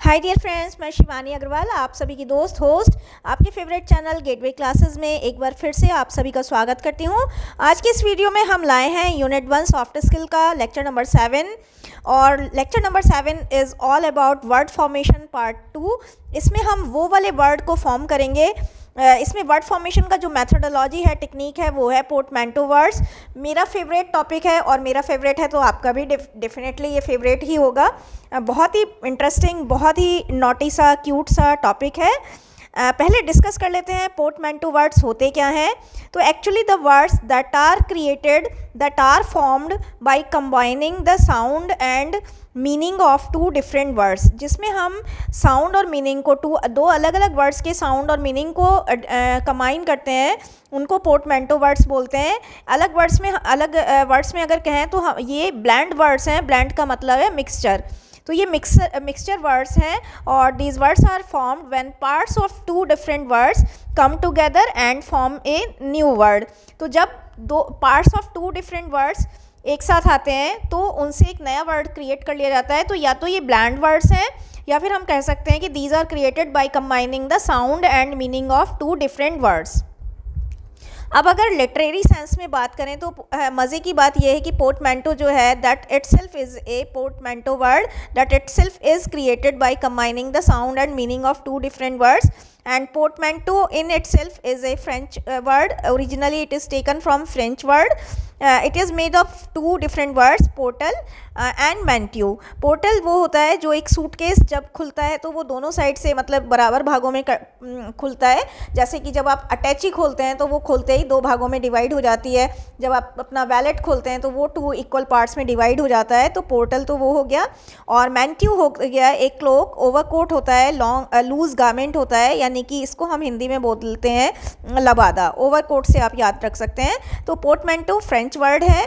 Hi dear friends, मैं शिवानी अग्रवाल आप सभी की दोस्त होस्ट आपके फेवरेट चैनल गेटवे क्लासेस में एक बार फिर से आप सभी का स्वागत करती हूँ। आज की इस वीडियो में हम लाए हैं यूनिट 1 सॉफ्ट स्किल का लेक्चर नंबर 7 और lecture number 7 is all about word formation part 2। इसमें हम वो वाले वर्ड को फॉर्म करेंगे। इसमें वर्ड फॉर्मेशन का जो मेथोडोलॉजी है, टेक्निक है, वो है पोर्टमैंटो वर्ड्स। मेरा फेवरेट टॉपिक है और मेरा फेवरेट है तो आपका भी डेफिनेटली ये फेवरेट ही होगा। बहुत ही इंटरेस्टिंग, बहुत ही नॉटी सा, क्यूट सा टॉपिक है। पहले डिस्कस कर लेते हैं पोर्टमैंटो वर्ड्स होते क्या हैं। तो actually the words that are created, that are formed by combining the sound and meaning of two different words, जिसमें हम साउंड और मीनिंग को दो अलग अलग वर्ड्स के साउंड और मीनिंग को कंबाइन करते हैं, उनको पोर्टमैंटो वर्ड्स बोलते हैं। अलग वर्ड्स में अगर कहें तो हम ये ब्लेंड वर्ड्स हैं। ब्लेंड का मतलब है मिक्सचर। तो ये मिक्सचर वर्ड्स हैं और these words are formed when parts of two different words come together and form a new word. तो जब दो parts of two different words एक साथ आते हैं तो उनसे एक नया वर्ड क्रिएट कर लिया जाता है। तो या तो ये ब्लैंड वर्ड्स हैं या फिर हम कह सकते हैं कि these are created by combining the sound and meaning of two different words. अब अगर लिटरेरी सेंस में बात करें तो मज़े की बात यह है कि पोर्टमैंटो जो है that itself is a portmanteau word that itself is created by combining the sound and meaning of two different words. And portmanteau in itself is a French word. Originally it is taken from French word. It is made of two different words, portal and manteau. Portal वो होता है जो एक suitcase जब खुलता है तो वो दोनों साइड से मतलब बराबर भागों में खुलता है। जैसे कि जब आप अटैची खोलते हैं तो वो खोलते ही दो भागों में डिवाइड हो जाती है। जब आप अपना वैलेट खोलते हैं तो वो टू इक्वल पार्ट्स में डिवाइड हो जाता है। तो पोर्टल तो वो हो गया। और मैंट्यू हो गया एक क्लोक, ओवरकोट होता है, लॉन्ग लूज गारमेंट होता है, यानी कि इसको हम हिंदी में बोलते हैं लबादा। ओवरकोट से आप याद रख सकते हैं। तो पोर्टमैंटो फ्रेंच वर्ड है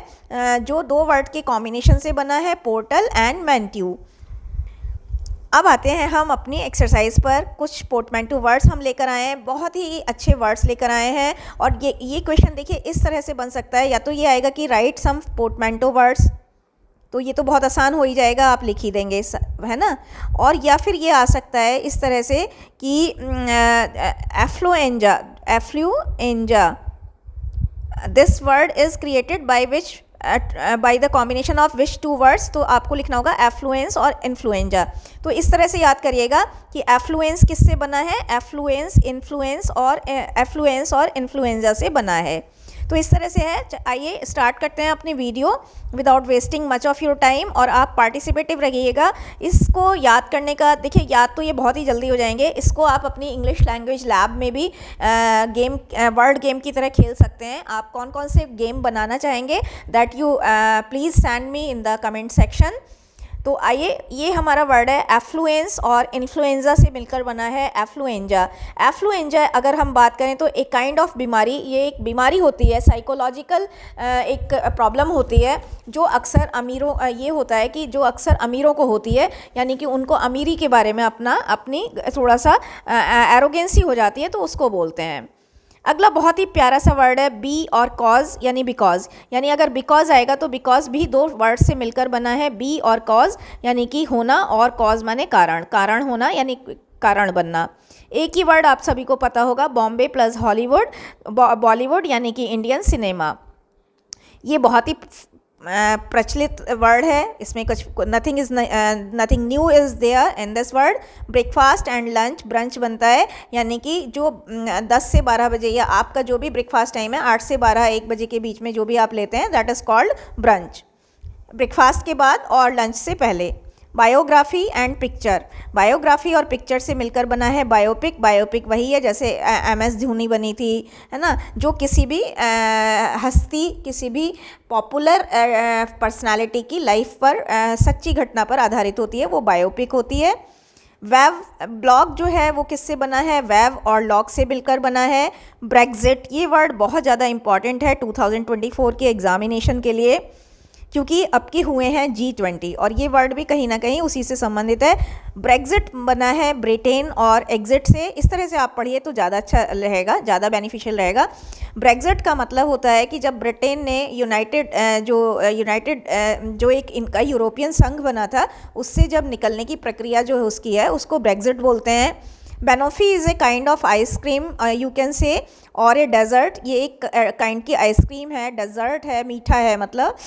जो दो वर्ड के कॉम्बिनेशन से बना है, पोर्टल एंड मैंट्यू। अब आते हैं हम अपनी एक्सरसाइज पर। कुछ पोर्टमैंटो वर्ड्स हम लेकर आए हैं, बहुत ही अच्छे वर्ड्स लेकर आए हैं। और ये क्वेश्चन देखिए इस तरह से बन सकता है, या तो ये आएगा कि राइट सम पोर्टमैंटो वर्ड्स, तो ये तो बहुत आसान हो ही जाएगा, आप लिख ही देंगे, है ना। और या फिर ये आ सकता है इस तरह से कि affluenza, this word is created by which by the combination of which two words. तो आपको लिखना होगा एफ्लुएंस और इन्फ्लुएंजा। तो इस तरह से याद करिएगा कि एफ्लुएंस किससे बना है, एफ्लुएंस, इन्फ्लुएंस और इन्फ्लुएंजा से बना है। तो इस तरह से है। आइए स्टार्ट करते हैं अपनी video without wasting much of your time. और आप पार्टिसिपेटिव रहिएगा। इसको याद करने का देखिए, याद तो ये बहुत ही जल्दी हो जाएंगे। इसको आप अपनी इंग्लिश लैंग्वेज लैब में भी वर्ड गेम की तरह खेल सकते हैं। आप कौन कौन से गेम बनाना चाहेंगे that you please send me in the comment section. तो आइए, ये हमारा वर्ड है एफ्लुएंस और इन्फ्लुएंजा से मिलकर बना है एफ्लुएंजा। एफ्लुएंजा अगर हम बात करें तो एक काइंड ऑफ बीमारी, ये एक बीमारी होती है, साइकोलॉजिकल एक प्रॉब्लम होती है जो अक्सर अमीरों ये होता है कि जो अक्सर अमीरों को होती है, यानी कि उनको अमीरी के बारे में अपनी थोड़ा सा एरोगेंसी हो जाती है, तो उसको बोलते हैं। अगला बहुत ही प्यारा सा वर्ड है बी और कॉज, यानी बिकॉज। यानी अगर बिकॉज आएगा तो बिकॉज भी दो वर्ड से मिलकर बना है, बी और कॉज, यानी कि होना, और कॉज माने कारण, कारण होना यानी कारण बनना। एक ही वर्ड आप सभी को पता होगा, बॉम्बे प्लस हॉलीवुड, बॉलीवुड यानी कि इंडियन सिनेमा। ये बहुत ही प्रचलित वर्ड है। इसमें कुछ nothing new is there in this word. Breakfast and lunch, brunch बनता है, यानी कि जो 10 से 12 बजे या आपका जो भी ब्रेकफास्ट टाइम है 8 से 12 1 बजे के बीच में जो भी आप लेते हैं, that is called brunch. Breakfast के बाद और लंच से पहले। बायोग्राफी एंड पिक्चर, बायोग्राफी और पिक्चर से मिलकर बना है बायोपिक। बायोपिक वही है जैसे MS धोनी बनी थी, है ना, जो किसी भी हस्ती, किसी भी पॉपुलर पर्सनालिटी की लाइफ पर सच्ची घटना पर आधारित होती है, वो बायोपिक होती है। वेव, ब्लॉग जो है वो किससे बना है, वेव और लॉग से मिलकर बना है। ब्रेक्जिट, ये वर्ड बहुत ज़्यादा इंपॉर्टेंट है 2024 के एग्जामिनेशन के लिए, क्योंकि अब के हुए हैं G20 और ये वर्ड भी कहीं ना कहीं उसी से संबंधित है। ब्रेग्जिट बना है ब्रिटेन और एग्जिट से, इस तरह से आप पढ़िए तो ज़्यादा अच्छा रहेगा, ज़्यादा बेनिफिशियल रहेगा। ब्रेग्जिट का मतलब होता है कि जब ब्रिटेन ने यूनाइटेड जो एक इनका यूरोपियन संघ बना था उससे जब निकलने की प्रक्रिया जो है उसकी है, उसको ब्रेग्जिट बोलते हैं। Banoffee is a kind of ice cream you can say, और ए डेज़र्ट, ये एक काइंड की आइसक्रीम है, डेज़र्ट है, मीठा है, मतलब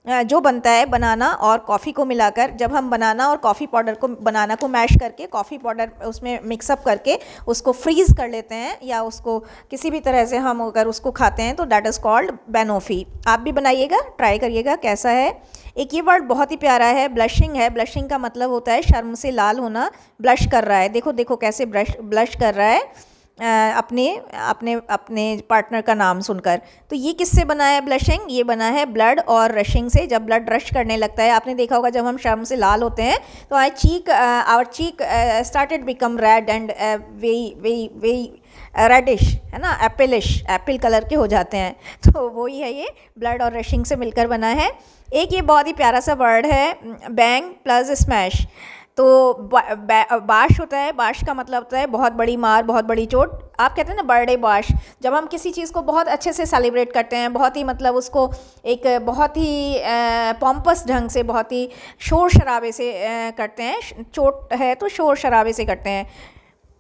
जो बनता है बनाना और कॉफ़ी को मिलाकर। जब हम बनाना और कॉफ़ी पाउडर को, बनाना को मैश करके कॉफ़ी पाउडर उसमें मिक्सअप करके उसको फ्रीज़ कर लेते हैं या उसको किसी भी तरह से हम अगर उसको खाते हैं तो दैट इज़ कॉल्ड बेनोफी। आप भी बनाइएगा, ट्राई करिएगा कैसा है। एक ये वर्ड बहुत ही प्यारा है, ब्लशिंग है। ब्लशिंग का मतलब होता है शर्म से लाल होना, ब्लश कर रहा है। देखो देखो कैसे ब्लश कर रहा है अपने अपने अपने पार्टनर का नाम सुनकर। तो ये किससे बना है ब्लशिंग? ये बना है ब्लड और रशिंग से। जब ब्लड रश करने लगता है, आपने देखा होगा जब हम शर्म से लाल होते हैं तो our cheek started become red and very reddish, है ना, एप्पल कलर के हो जाते हैं। तो वही है, ये ब्लड और रशिंग से मिलकर बना है। एक ये बहुत ही प्यारा सा वर्ड है बैंग प्लस स्मैश। तो बाश होता है, बाश का मतलब होता है बहुत बड़ी मार, बहुत बड़ी चोट। आप कहते हैं ना बर्थडे बाश, जब हम किसी चीज़ को बहुत अच्छे से सेलिब्रेट करते हैं, बहुत ही मतलब उसको एक बहुत ही पॉम्पस ढंग से, बहुत ही शोर शराबे से करते हैं। चोट है तो शोर शराबे से करते हैं,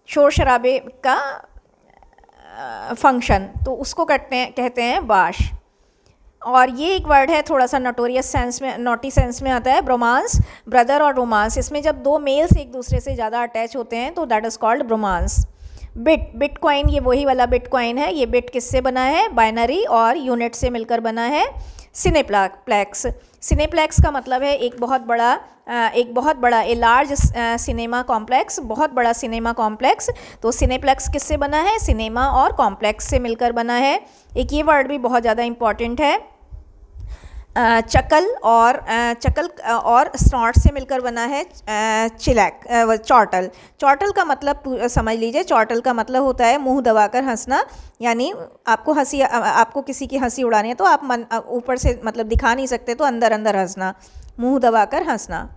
शोर शराबे का फंक्शन, तो उसको कहते हैं बाश। और ये एक वर्ड है थोड़ा सा नोटोरियस सेंस में, नॉटी सेंस में आता है, ब्रोमांस, ब्रदर और रोमांस। इसमें जब दो मेल्स एक दूसरे से ज़्यादा अटैच होते हैं तो that is called bromance. Bitcoin, ये वही वाला बिटकॉइन है। ये बिट किससे बना है? बाइनरी और यूनिट से मिलकर बना है। सिनेप्लेक्स, सिनेप्लेक्स का मतलब है एक बहुत बड़ा ए लार्ज सिनेमा कॉम्प्लेक्स, बहुत बड़ा सिनेमा कॉम्प्लेक्स। तो सिनेप्लेक्स किससे बना है? सिनेमा और कॉम्प्लेक्स से मिलकर बना है। एक ये वर्ड भी बहुत ज़्यादा इम्पॉर्टेंट है, चकल और स्नॉट से मिलकर बना है चॉर्टल। चॉर्टल का मतलब समझ लीजिए, चॉर्टल का मतलब होता है मुंह दबाकर हंसना, यानी आपको किसी की हंसी उड़ानी है तो आप ऊपर से मतलब दिखा नहीं सकते तो अंदर अंदर हंसना, मुंह दबाकर हंसना।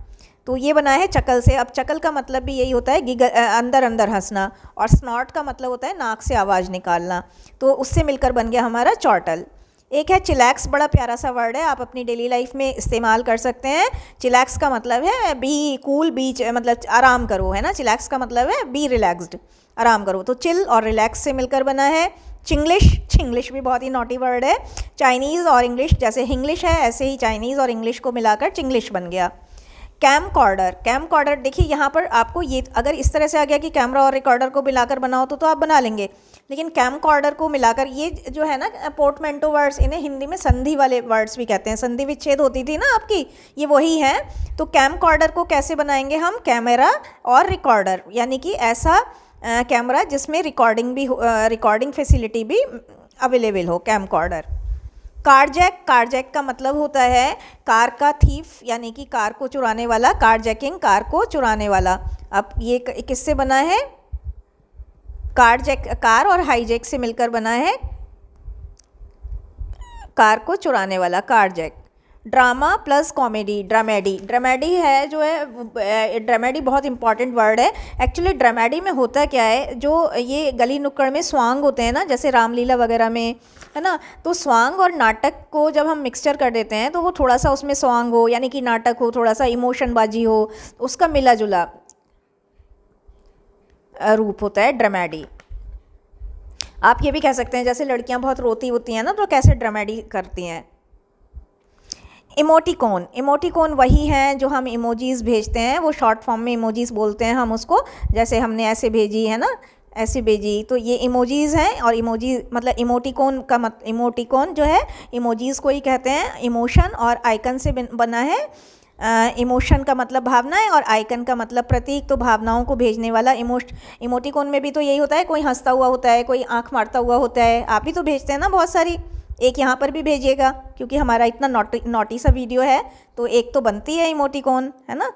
तो ये बना है चकल से। अब चकल का मतलब भी यही होता है अंदर अंदर हंसना, और स्नॉट का मतलब होता है नाक से आवाज़ निकालना। तो उससे मिलकर बन गया हमारा चॉर्टल। एक है चिलैक्स, बड़ा प्यारा सा वर्ड है, आप अपनी डेली लाइफ में इस्तेमाल कर सकते हैं। चिलैक्स का मतलब है बी कूल, मतलब आराम करो, है ना। चिलैक्स का मतलब है बी रिलैक्स्ड, आराम करो। तो चिल और रिलैक्स से मिलकर बना है। छिंग्लिश भी बहुत ही नॉटी वर्ड है। चाइनीज़ और इंग्लिश, जैसे हिंग्लिश है ऐसे ही चाइनीज़ और इंग्लिश को मिलाकर चिंग्लिश बन गया। कैमकॉर्डर, देखिए यहाँ पर आपको ये अगर इस तरह से आ गया कि कैमरा और रिकॉर्डर को मिलाकर बनाओ तो आप बना लेंगे, लेकिन कैमकॉर्डर को मिलाकर, ये जो है ना पोर्टमेंटो वर्ड्स, इन्हें हिंदी में संधि वाले वर्ड्स भी कहते हैं। संधि विच्छेद होती थी ना आपकी, ये वही है। तो कैमकॉर्डर को कैसे बनाएंगे हम? कैमरा और रिकॉर्डर, यानी कि ऐसा कैमरा जिसमें रिकॉर्डिंग फैसिलिटी भी अवेलेबल हो, कैमकॉर्डर। कारजैक का मतलब होता है कार का थीफ, यानी कि कार को चुराने वाला। कारजैकिंग, कार को चुराने वाला। अब ये किससे बना है? कार और हाईजैक से मिलकर बना है कार को चुराने वाला, कारजैक। ड्रामा प्लस कॉमेडी, ड्रामेडी है जो है, ड्रामेडी बहुत इंपॉर्टेंट वर्ड है। एक्चुअली ड्रामेडी में होता क्या है, जो ये गली नुक्कड़ में स्वांग होते हैं ना, जैसे रामलीला वगैरह में, है ना, तो स्वांग और नाटक को जब हम मिक्सचर कर देते हैं तो वो थोड़ा सा उसमें स्वांग हो, यानी कि नाटक हो, थोड़ा सा इमोशन बाजी हो, उसका मिला जुला रूप होता है ड्रामेडी। आप ये भी कह सकते हैं जैसे लड़कियां बहुत रोती होती हैं ना तो कैसे ड्रामेडी करती हैं। इमोटिकॉन वही हैं जो हम इमोजीज़ भेजते हैं, वो शॉर्ट फॉर्म में इमोजीज़ बोलते हैं हम उसको, जैसे हमने ऐसे भेजी है ना, ऐसे भेजी, तो ये इमोजीज़ हैं। और इमोजी मतलब इमोटिकॉन जो है इमोजीज़ को ही कहते हैं। इमोशन और आइकन से बना है। इमोशन का मतलब भावना है और आइकन का मतलब प्रतीक, तो भावनाओं को भेजने वाला। इमोटिकॉन में भी तो यही होता है, कोई हंसता हुआ होता है, कोई आंख मारता हुआ होता है। आप भी तो भेजते हैं ना बहुत सारी, एक यहाँ पर भी भेजिएगा, क्योंकि हमारा इतना नॉटी सा वीडियो है तो एक तो बनती है इमोटिकॉन, है ना।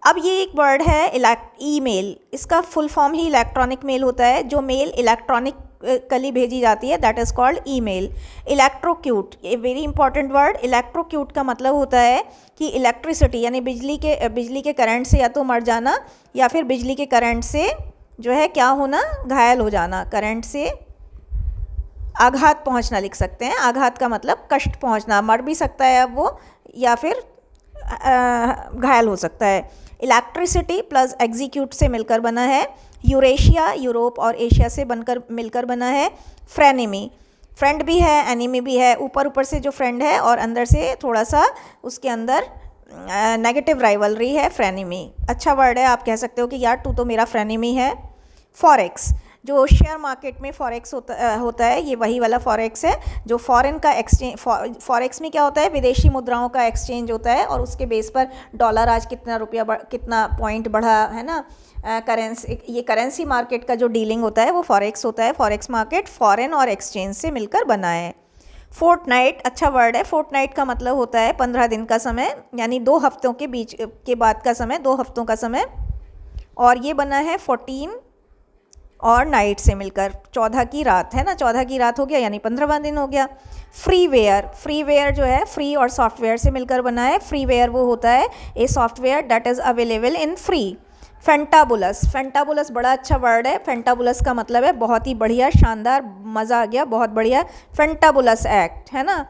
अब ये एक वर्ड है ईमेल, इसका फुल फॉर्म ही इलेक्ट्रॉनिक मेल होता है। जो मेल इलेक्ट्रॉनिक इलेक्ट्रिकली भेजी जाती है, that is called email. Electrocute, ये वेरी इंपॉर्टेंट वर्ड। इलेक्ट्रोक्यूट का मतलब होता है कि इलेक्ट्रिसिटी यानी बिजली के करंट से या तो मर जाना या फिर बिजली के करंट से जो है क्या होना, घायल हो जाना, करंट से आघात पहुंचना लिख सकते हैं। आघात का मतलब कष्ट पहुंचना, मर भी सकता है अब वो या फिर घायल हो सकता है। इलेक्ट्रिसिटी प्लस एग्जीक्यूट से मिलकर बना है। यूरेशिया, यूरोप और एशिया से मिलकर बना है। फ्रेनेमी, फ्रेंड भी है, एनिमी भी है, ऊपर से जो फ्रेंड है और अंदर से थोड़ा सा उसके अंदर नेगेटिव राइवलरी है, फ्रेनेमी। अच्छा वर्ड है, आप कह सकते हो कि यार तू तो मेरा फ्रेनेमी है। फॉरेक्स, जो शेयर मार्केट में फॉरेक्स होता है, ये वही वाला फॉरेक्स है जो फॉरेन का एक्सचेंज। फॉरेक्स में क्या होता है, विदेशी मुद्राओं का एक्सचेंज होता है और उसके बेस पर डॉलर आज कितना रुपया कितना पॉइंट बढ़ा है ना, ये करेंसी मार्केट का जो डीलिंग होता है वो फॉरेक्स होता है। फॉरेक्स मार्केट फॉरेन और एक्सचेंज से मिलकर बना है। फोर्टनाइट, अच्छा वर्ड है। फोर्टनाइट का मतलब होता है 15 दिन का समय, यानी 2 हफ्तों के बीच के बाद का समय, 2 हफ्तों का समय। और ये बना है 14 और नाइट से मिलकर, 14 की रात है ना, 14 की रात हो गया यानी 15वां दिन हो गया। फ्रीवेयर, फ्रीवेयर जो है फ्री और सॉफ्टवेयर से मिलकर बना है। फ्रीवेयर वो होता है a software that is available in free. Fantabulous, fantabulous बड़ा अच्छा वर्ड है। फेंटाबुलस का मतलब है बहुत ही बढ़िया, शानदार, मज़ा आ गया, बहुत बढ़िया। फेंटाबुलस एक्ट है ना,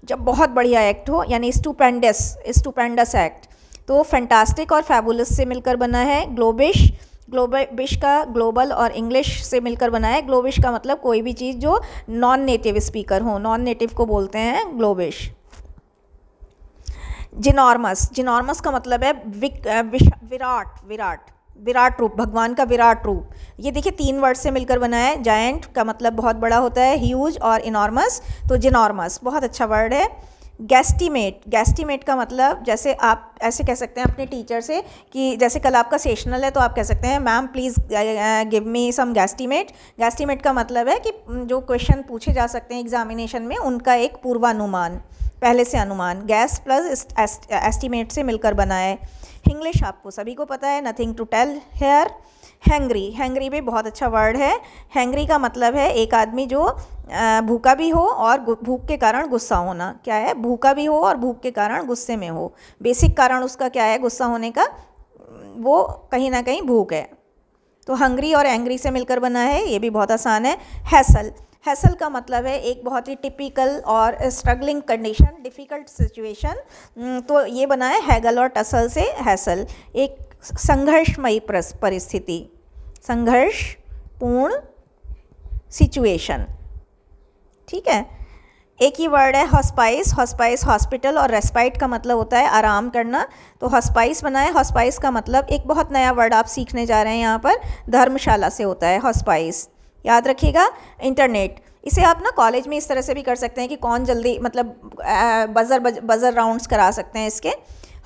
जब बहुत बढ़िया एक्ट हो, यानी स्टूपेंडस एक्ट। तो फैंटास्टिक और फैबुलस से मिलकर बना है। ग्लोबिश, ग्लोबिश का ग्लोबल और इंग्लिश से मिलकर बना है। ग्लोबिश का मतलब कोई भी चीज़ जो नॉन नेटिव स्पीकर हो, नॉन नेटिव को बोलते हैं ग्लोबिश। जिनॉर्मस, जिनॉर्मस का मतलब है विराट रूप, भगवान का विराट रूप। ये देखिए 3 वर्ड से मिलकर बना है। जायंट का मतलब बहुत बड़ा होता है, ह्यूज और इनॉर्मस, तो जिनॉर्मस बहुत अच्छा वर्ड है। गैस्टीमेट, गैस्टीमेट का मतलब जैसे आप ऐसे कह सकते हैं अपने टीचर से कि जैसे कल आपका सेशनल है तो आप कह सकते हैं मैम प्लीज़ गिव मी सम गैस्टीमेट। गैस्टीमेट का मतलब है कि जो क्वेश्चन पूछे जा सकते हैं एग्जामिनेशन में उनका एक पूर्वानुमान, पहले से अनुमान। गैस प्लस एस्टीमेट से मिलकर बना है। इंग्लिश आपको सभी को पता है, nothing to tell here. Hangry, hangry भी बहुत अच्छा वर्ड है। हैंग्री का मतलब है एक आदमी जो भूखा भी हो और भूख के कारण गुस्सा होना। क्या है, भूखा भी हो और भूख के कारण गुस्से में हो। बेसिक कारण उसका क्या है गुस्सा होने का, वो कहीं ना कहीं भूख है। तो हंग्री और एंग्री से मिलकर बना है, ये भी बहुत आसान है। हैसल, हैसल का मतलब है एक बहुत ही टिपिकल और स्ट्रगलिंग कंडीशन, डिफ़िकल्ट सिचुएशन। तो ये बना है हैगल और टसल से हैसल, एक संघर्षमयी परिस्थिति, संघर्षपूर्ण सिचुएशन। ठीक है, एक ही वर्ड है हॉस्पाइस। हॉस्पाइस हॉस्पिटल और रेस्पाइट का मतलब होता है आराम करना, तो हॉस्पाइस बना है। हॉस्पाइस का मतलब एक बहुत नया वर्ड आप सीखने जा रहे हैं यहाँ पर, धर्मशाला से होता है हॉस्पाइस, याद रखिएगा। इंटरनेट, इसे आप ना कॉलेज में इस तरह से भी कर सकते हैं कि कौन जल्दी मतलब बजर राउंड्स करा सकते हैं इसके।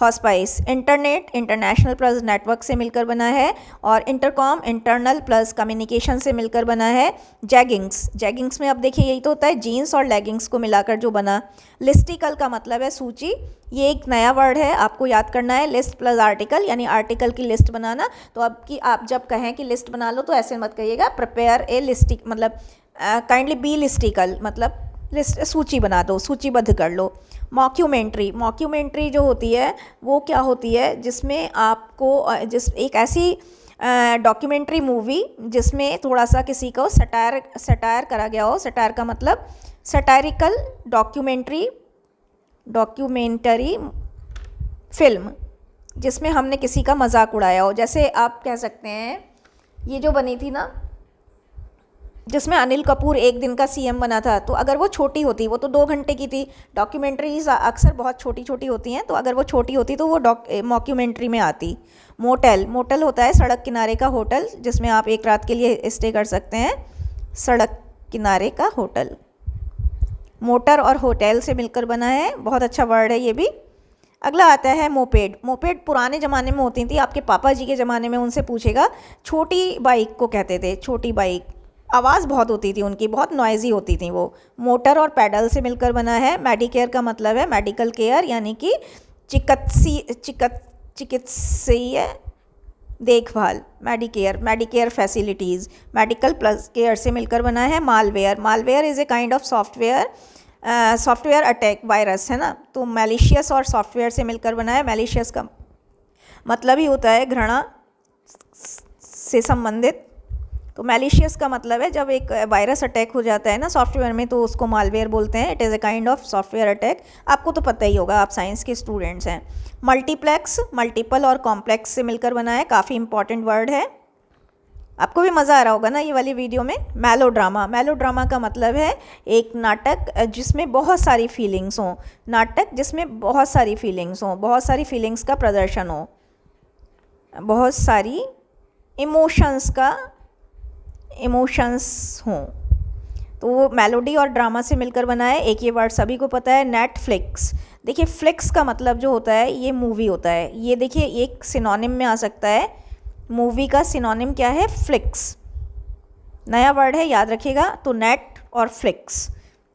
Hospice, internet international plus network से मिलकर बना है, और इंटरकॉम इंटरनल प्लस कम्युनिकेशन से मिलकर बना है। जैगिंग्स, जैगिंग्स में अब देखिए यही तो होता है जीन्स और लेगिंग्स को मिलाकर जो बना। लिस्टिकल का मतलब है सूची, ये एक नया वर्ड है, आपको याद करना है। लिस्ट प्लस आर्टिकल यानी आर्टिकल की लिस्ट बनाना। तो अब कि आप जब कहें कि लिस्ट बना लो तो ऐसे मत कहिएगा, प्रिपेयर ए लिस्टिक मतलब काइंडली बी लिस्टिकल मतलब लिस्ट, सूची बना दो, सूचीबद्ध कर लो। मॉक्यूमेंट्री, मॉक्यूमेंट्री जो होती है वो क्या होती है, जिसमें आपको एक ऐसी डॉक्यूमेंट्री मूवी जिसमें थोड़ा सा किसी को सटायर करा गया हो। सटायर का मतलब सटायरिकल डॉक्यूमेंटरी फिल्म जिसमें हमने किसी का मजाक उड़ाया हो। जैसे आप कह सकते हैं ये जो बनी थी ना जिसमें अनिल कपूर एक दिन का सीएम बना था, तो अगर वो छोटी होती, वो तो 2 घंटे की थी। डॉक्यूमेंट्रीज अक्सर बहुत छोटी छोटी होती हैं, तो अगर वो छोटी होती तो वो मॉक्यूमेंट्री में आती। मोटेल, मोटेल होता है सड़क किनारे का होटल जिसमें आप एक रात के लिए स्टे कर सकते हैं, सड़क किनारे का होटल। मोटर और होटल से मिलकर बना है, बहुत अच्छा वर्ड है ये भी। अगला आता है मोपेड। मोपेड पुराने ज़माने में होती थी, आपके पापा जी के ज़माने में उनसे पूछेगा, छोटी बाइक को कहते थे, छोटी बाइक। आवाज़ बहुत होती थी उनकी, बहुत नॉइजी होती थी वो। मोटर और पैडल से मिलकर बना है। मेडिकेयर का मतलब है मेडिकल केयर यानी कि चिकित्सीय देखभाल, Medicare, Medicare facilities, medical plus care से मिलकर बना है। Malware, malware is a kind of software, software attack, virus है ना। तो मैलिशियस और सॉफ्टवेयर से मिलकर बना है। मैलिशियस का मतलब ही होता है घृणा से संबंधित। तो मैलिशियस का मतलब है जब एक वायरस अटैक हो जाता है ना सॉफ्टवेयर में, तो उसको मालवेयर बोलते हैं। It is a kind of software attack. आपको तो पता ही होगा, आप साइंस के स्टूडेंट्स हैं। मल्टीप्लेक्स, मल्टीपल और कॉम्प्लेक्स से मिलकर बना है, काफ़ी इंपॉर्टेंट वर्ड है। आपको भी मज़ा आ रहा होगा ना ये वाली वीडियो में। मेलोड्रामा, मेलोड्रामा का मतलब है एक नाटक जिसमें बहुत सारी फीलिंग्स हों, नाटक जिसमें बहुत सारी फीलिंग्स हों, बहुत सारी फीलिंग्स का प्रदर्शन हो, बहुत सारी इमोशंस हों। तो वो मेलोडी और ड्रामा से मिलकर बना है। एक ये वर्ड सभी को पता है, नेटफ्लिक्स। देखिए फ्लिक्स का मतलब जो होता है ये मूवी होता है। ये देखिए एक सिनोनिम में आ सकता है, मूवी का सिनोनिम क्या है, फ्लिक्स। नया वर्ड है, याद रखिएगा। तो नेट और फ्लिक्स,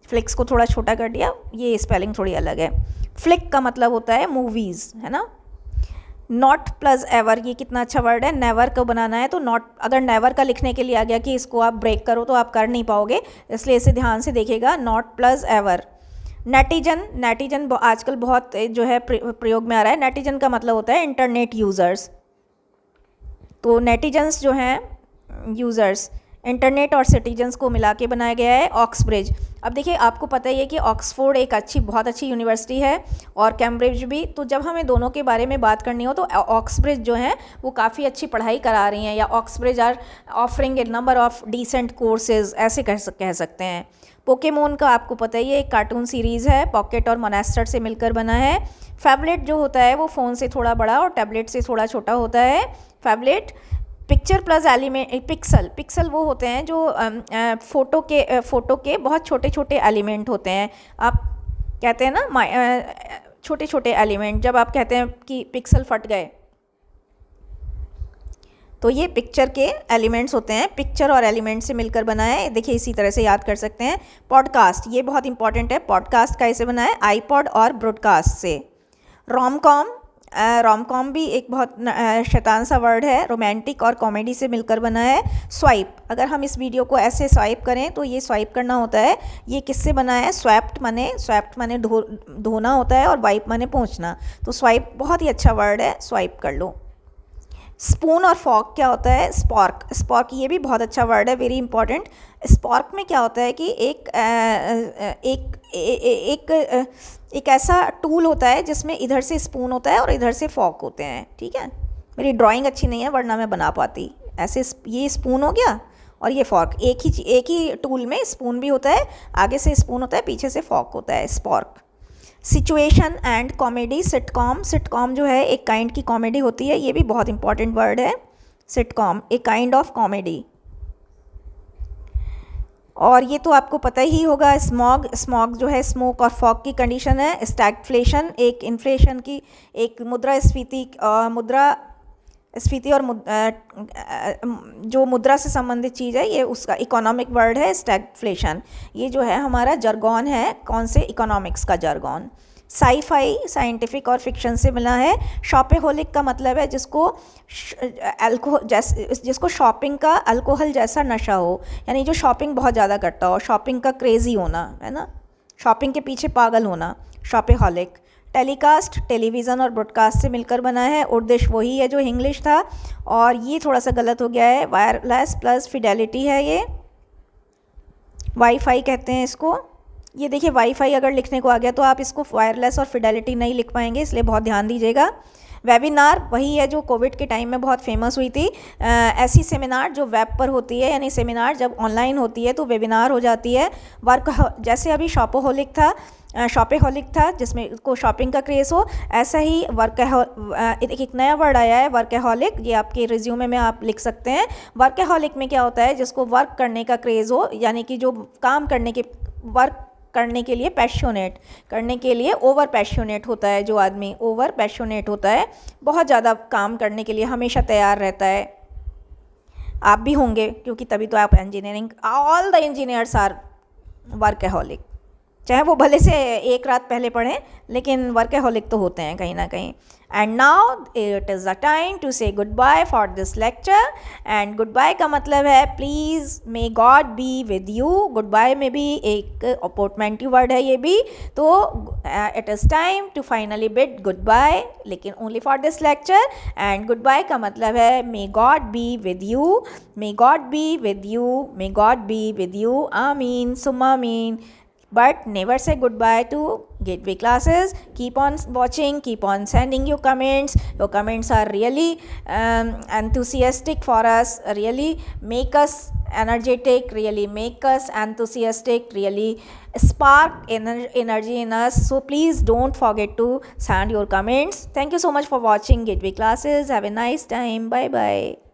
फ्लिक्स को थोड़ा छोटा कर दिया, ये स्पेलिंग थोड़ी अलग है। फ्लिक का मतलब होता है मूवीज़, है ना। नॉट प्लस एवर, ये कितना अच्छा वर्ड है। नेवर को बनाना है तो नॉट, अगर नेवर का लिखने के लिए आ गया कि इसको आप ब्रेक करो तो आप कर नहीं पाओगे, इसलिए इसे ध्यान से देखिएगा। Not plus ever. Netizen, netizen आजकल बहुत जो है प्रयोग में आ रहा है। नेटिजन का मतलब होता है इंटरनेट यूज़र्स। तो नेटिजन्स जो हैं यूज़र्स, इंटरनेट और सिटीजन्स को मिला के बनाया गया है। ऑक्सब्रिज, अब देखिए आपको पता ही है कि ऑक्सफोर्ड एक बहुत अच्छी यूनिवर्सिटी है और कैम्ब्रिज भी। तो जब हमें दोनों के बारे में बात करनी हो तो ऑक्सब्रिज जो है वो काफ़ी अच्छी पढ़ाई करा रही हैं, या Oxbridge are offering a number of decent courses, ऐसे कह सकते हैं। पोकेमोन का आपको पता ही है, एक कार्टून सीरीज़ है, पॉकेट और मोनेस्टर से मिलकर बना है। फैबलेट जो होता है वो फ़ोन से थोड़ा बड़ा और टैबलेट से थोड़ा छोटा होता है। Phablet. Picture plus element, pixel, pixel वो होते हैं जो फ़ोटो के बहुत छोटे छोटे एलिमेंट होते हैं। आप कहते हैं ना छोटे छोटे एलिमेंट, जब आप कहते हैं कि पिक्सल फट गए, तो ये पिक्चर के एलिमेंट्स होते हैं। पिक्चर और एलिमेंट से मिलकर बना है। देखिए इसी तरह से याद कर सकते हैं। पॉडकास्ट, ये बहुत इंपॉर्टेंट है। पॉडकास्ट का ऐसे बना है आईपॉड और ब्रॉडकास्ट से। रोम कॉम, रोम कॉम भी एक बहुत शैतान सा वर्ड है। रोमांटिक और कॉमेडी से मिलकर बना है। स्वाइप, अगर हम इस वीडियो को ऐसे स्वाइप करें तो ये स्वाइप करना होता है। ये किससे बना है, स्वैप्ट माने धोना होता है और वाइप माने पहुँचना। तो स्वाइप बहुत ही अच्छा वर्ड है, स्वाइप कर लो। स्पून और फॉर्क क्या होता है, स्पॉर्क, स्पॉर्क ये भी बहुत अच्छा वर्ड है, वेरी इंपॉर्टेंट। स्पॉर्क में क्या होता है कि एक ऐसा टूल होता है जिसमें इधर से स्पून होता है और इधर से फॉर्क होते हैं। ठीक है, मेरी ड्राइंग अच्छी नहीं है वरना मैं बना पाती। ऐसे ये स्पून हो गया और ये फॉर्क, एक ही टूल में स्पून भी होता है, आगे से स्पून होता है, पीछे से फॉर्क होता है, spork. Situation and comedy, sitcom, sitcom जो है एक काइंड की कॉमेडी होती है, ये भी बहुत इंपॉर्टेंट वर्ड है। सिटकॉम एक काइंड ऑफ कॉमेडी। और ये तो आपको पता ही होगा, स्मॉग, स्मॉग जो है स्मोक और फॉग की कंडीशन है। स्टैगफ्लेशन एक इन्फ्लेशन की, एक मुद्रास्फीति और जो मुद्रा से संबंधित चीज़ है, ये उसका इकोनॉमिक वर्ड है स्टैगफ्लेशन। ये जो है हमारा जर्गॉन है, कौन से, इकोनॉमिक्स का जर्गॉन। साई-फाई साइंटिफिक और फिक्शन से मिला है। शॉपिहोलिक का मतलब है जिसको शॉपिंग का अल्कोहल जैसा नशा हो, यानी जो शॉपिंग बहुत ज़्यादा करता हो, शॉपिंग का क्रेज़ी होना, है ना, शॉपिंग के पीछे पागल होना, शॉपिहोलिक। टेलीकास्ट टेलीविज़न और ब्रॉडकास्ट से मिलकर बना है। उद्देश्य वही है जो इंग्लिश था, और ये थोड़ा सा गलत हो गया है, वायरलेस प्लस फिडेलिटी है, ये वाईफाई कहते हैं इसको। ये देखिए वाईफाई अगर लिखने को आ गया तो आप इसको वायरलेस और फिडेलिटी नहीं लिख पाएंगे, इसलिए बहुत ध्यान दीजिएगा। वेबिनार वही है जो कोविड के टाइम में बहुत फेमस हुई थी। ऐसी सेमिनार जो वेब पर होती है, यानी सेमिनार जब ऑनलाइन होती है तो वेबिनार हो जाती है। वर्क, जैसे अभी शॉपिहोलिक था जिसमें को शॉपिंग का क्रेज़ हो, ऐसा ही एक नया वर्ड आया है वर्कहॉलिक, ये आपके रिज्यूमे में आप लिख सकते हैं। वर्कहॉलिक में क्या होता है, जिसको वर्क करने का क्रेज़ हो, यानी कि जो काम करने के, वर्क करने के लिए पैशनेट, करने के लिए ओवर पैशनेट होता है, जो आदमी ओवर पैशनेट होता है, बहुत ज़्यादा काम करने के लिए हमेशा तैयार रहता है। आप भी होंगे, क्योंकि तभी तो आप engineering, all the engineers are workaholic, चाहे वो भले से एक रात पहले पढ़ें, लेकिन वर्कहॉलिक तो होते हैं कहीं ना कहीं। And now it is the time to say good bye for this lecture. And good bye का मतलब है please may God be with you. Good bye में भी एक अपोर्टमेंटिव वर्ड है ये भी, तो it is time to finally bid good bye, लेकिन only for this lecture. And good bye का मतलब है may God be with you, may God be with you, may God be with you, आमीन सुम्मा आमीन। But never say goodbye to Gateway classes. Keep on watching, keep on sending your comments. Your comments are really enthusiastic for us, really make us energetic, really make us enthusiastic, really spark energy in us. So please don't forget to send your comments. Thank you so much for watching Gateway classes. Have a nice time. Bye bye.